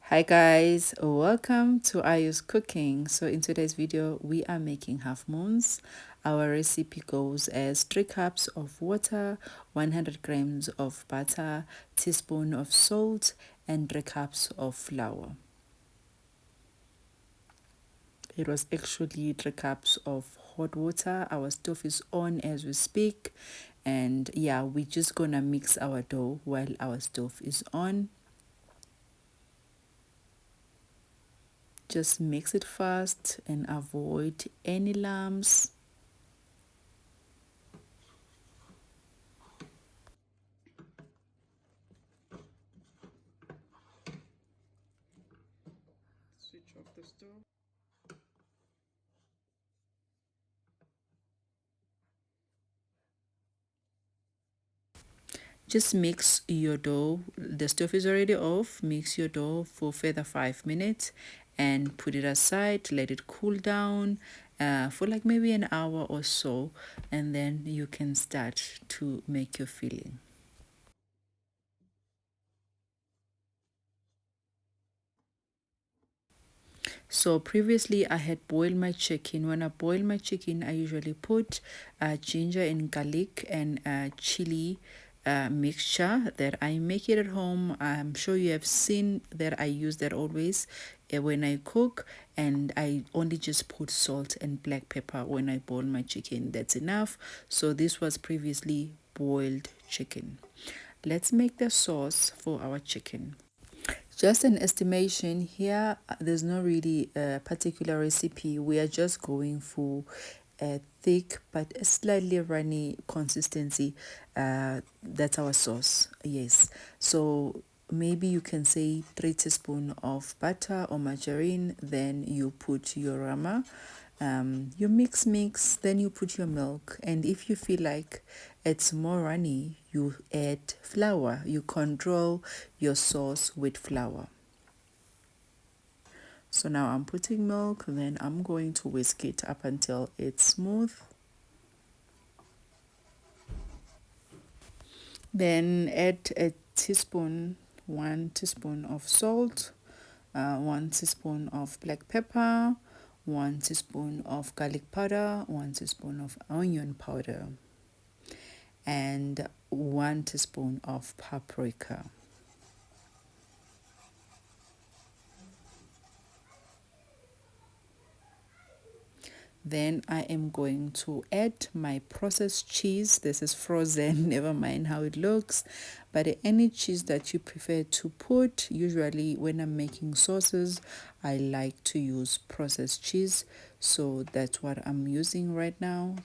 Hi guys, welcome to Ayu's Cooking. So in today's video we are making half moons. Our recipe goes as 3 cups of water, 100 grams of butter, teaspoon of salt and 3 cups of flour. It was actually 3 cups of hot water. Our stove is on as we speak, and yeah, we're just gonna mix our dough while our stove is on. Just mix it fast and avoid any lumps. Switch off the stove. Just mix your dough. The stove is already off. Mix your dough for further 5 minutes and put it aside. Let it cool down for like maybe an hour or so, and then you can start to make your filling. So previously I had boiled my chicken. When I boil my chicken, I usually put ginger and garlic and chili mixture that I make it at home. I'm sure you have seen that I use that always when I cook, and I only just put salt and black pepper when I boil my chicken. That's enough. So this was previously boiled chicken. Let's make the sauce for our chicken. Just an estimation here, there's no really a particular recipe. We are just going for a thick but a slightly runny consistency. That's our sauce, yes. So maybe you can say 3 teaspoons of butter or margarine, then you put your rama, you mix, then you put your milk, and if you feel like it's more runny, you add flour. You control your sauce with flour. So now I'm putting milk, then I'm going to whisk it up until it's smooth. Then add a teaspoon, 1 teaspoon of salt, 1 teaspoon of black pepper, 1 teaspoon of garlic powder, 1 teaspoon of onion powder, and 1 teaspoon of paprika. Then I am going to add my processed cheese. This is frozen, never mind how it looks. But any cheese that you prefer to put, usually when I'm making sauces, I like to use processed cheese. So that's what I'm using right now.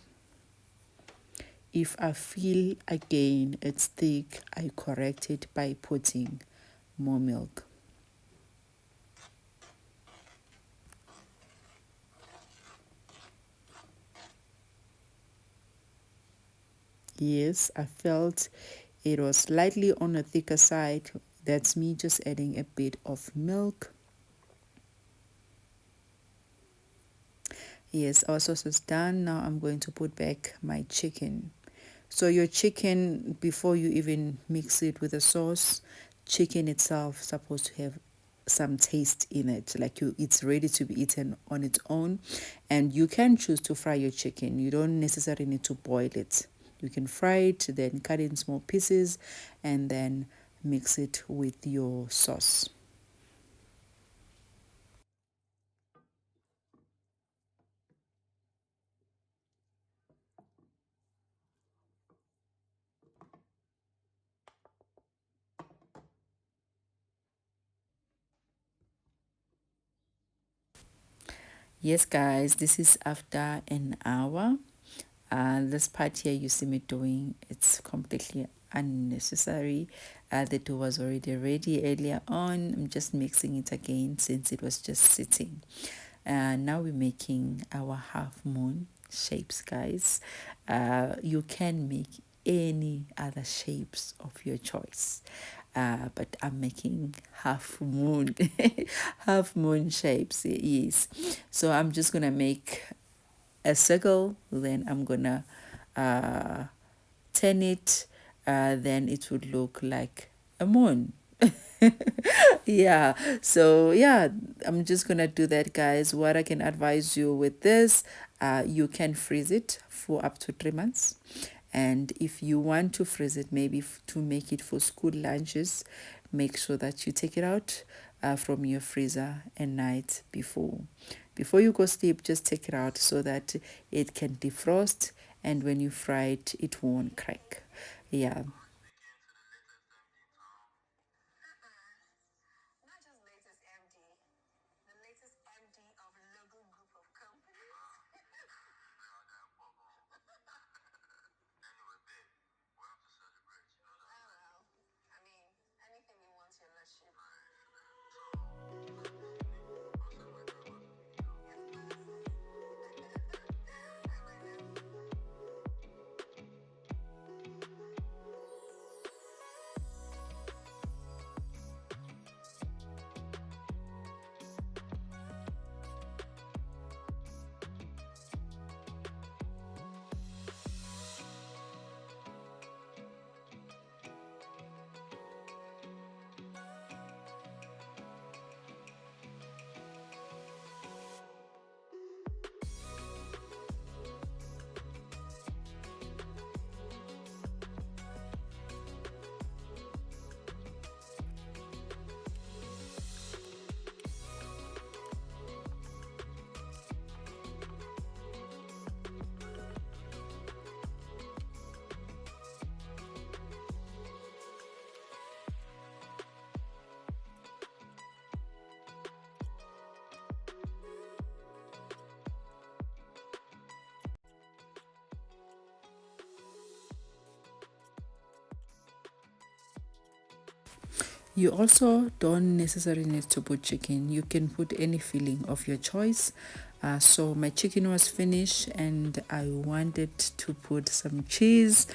If I feel again it's thick, I correct it by putting more milk. Yes, I felt it was slightly on the thicker side. That's me just adding a bit of milk. Yes, our sauce is done. Now I'm going to put back my chicken. So your chicken, before you even mix it with the sauce, chicken itself supposed to have some taste in it, like it's ready to be eaten on its own. And you can choose to fry your chicken. You don't necessarily need to boil it. You can fry it, then cut it in small pieces, and then mix it with your sauce. Yes, guys, this is after an hour. This part here you see me doing, it's completely unnecessary. The dough was already ready earlier on. I'm just mixing it again since it was just sitting. Now we're making our half moon shapes, guys. You can make any other shapes of your choice, but I'm making half moon half moon shapes, yes. So I'm just gonna make a circle, then I'm gonna turn it, then it would look like a moon. Yeah, so yeah, I'm just gonna do that, guys. What I can advise you with this, you can freeze it for up to 3 months. And if you want to freeze it, maybe to make it for school lunches, make sure that you take it out from your freezer at night before you go sleep. Just take it out so that it can defrost, and when you fry it, it won't crack. Yeah. You also don't necessarily need to put chicken. You can put any filling of your choice. So my chicken was finished and I wanted to put some cheese.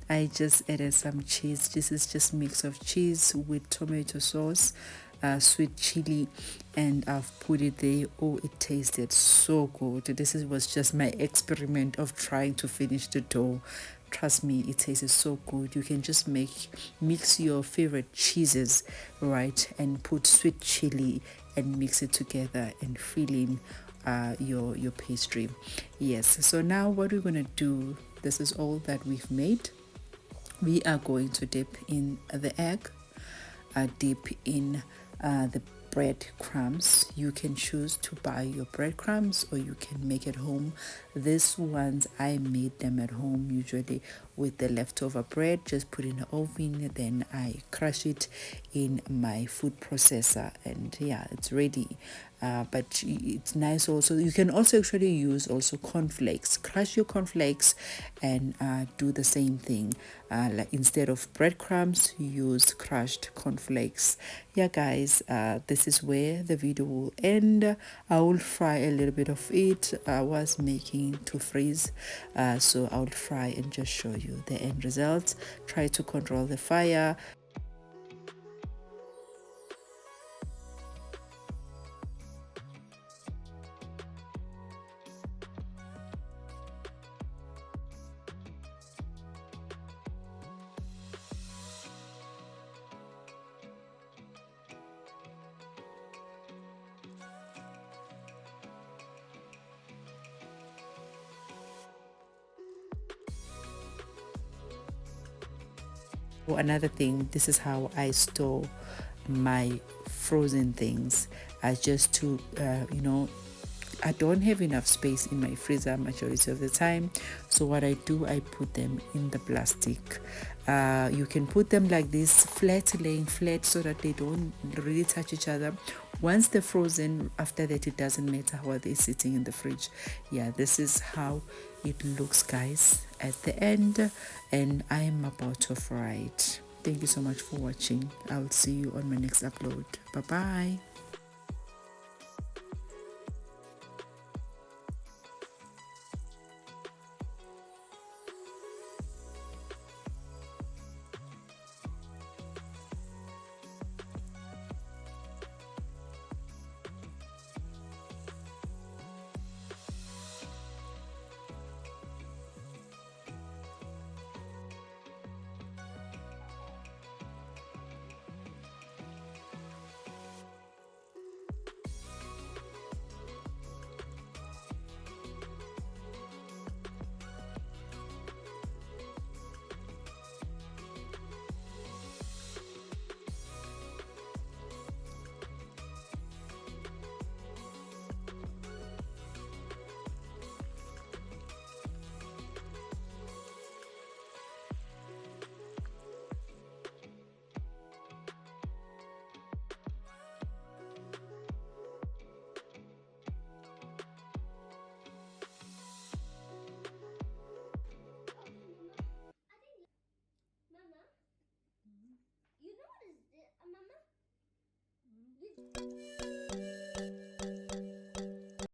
I just added some cheese. This is just mix of cheese with tomato sauce, sweet chili, and I've put it there. Oh, it tasted so good. Was just my experiment of trying to finish the dough. Trust me, it tastes so good. You can just mix your favorite cheeses, right, and put sweet chili and mix it together and fill in your pastry. Yes, so now what we're gonna do, this is all that we've made. We are going to dip in the egg, dip in the breadcrumbs. You can choose to buy your breadcrumbs or you can make at home. These ones I made them at home, usually with the leftover bread. Just put in the oven, then I crush it in my food processor, and yeah, it's ready. But it's nice also. You can also actually use also cornflakes. Crush your cornflakes and do the same thing. Like instead of breadcrumbs, use crushed cornflakes. Yeah, guys, this is where the video will end. I will fry a little bit of it. I was making to freeze, so I will fry and just show you the end results. Try to control the fire. Another thing, this is how I store my frozen things. I just to I don't have enough space in my freezer majority of the time, so what I do, I put them in the plastic. You can put them like this, laying flat, so that they don't really touch each other. Once they're frozen, after that it doesn't matter how they're sitting in the fridge. Yeah, this is how it looks, guys, at the end, and I am about to fry it. Thank you so much for watching. I'll see you on my next upload. Bye bye.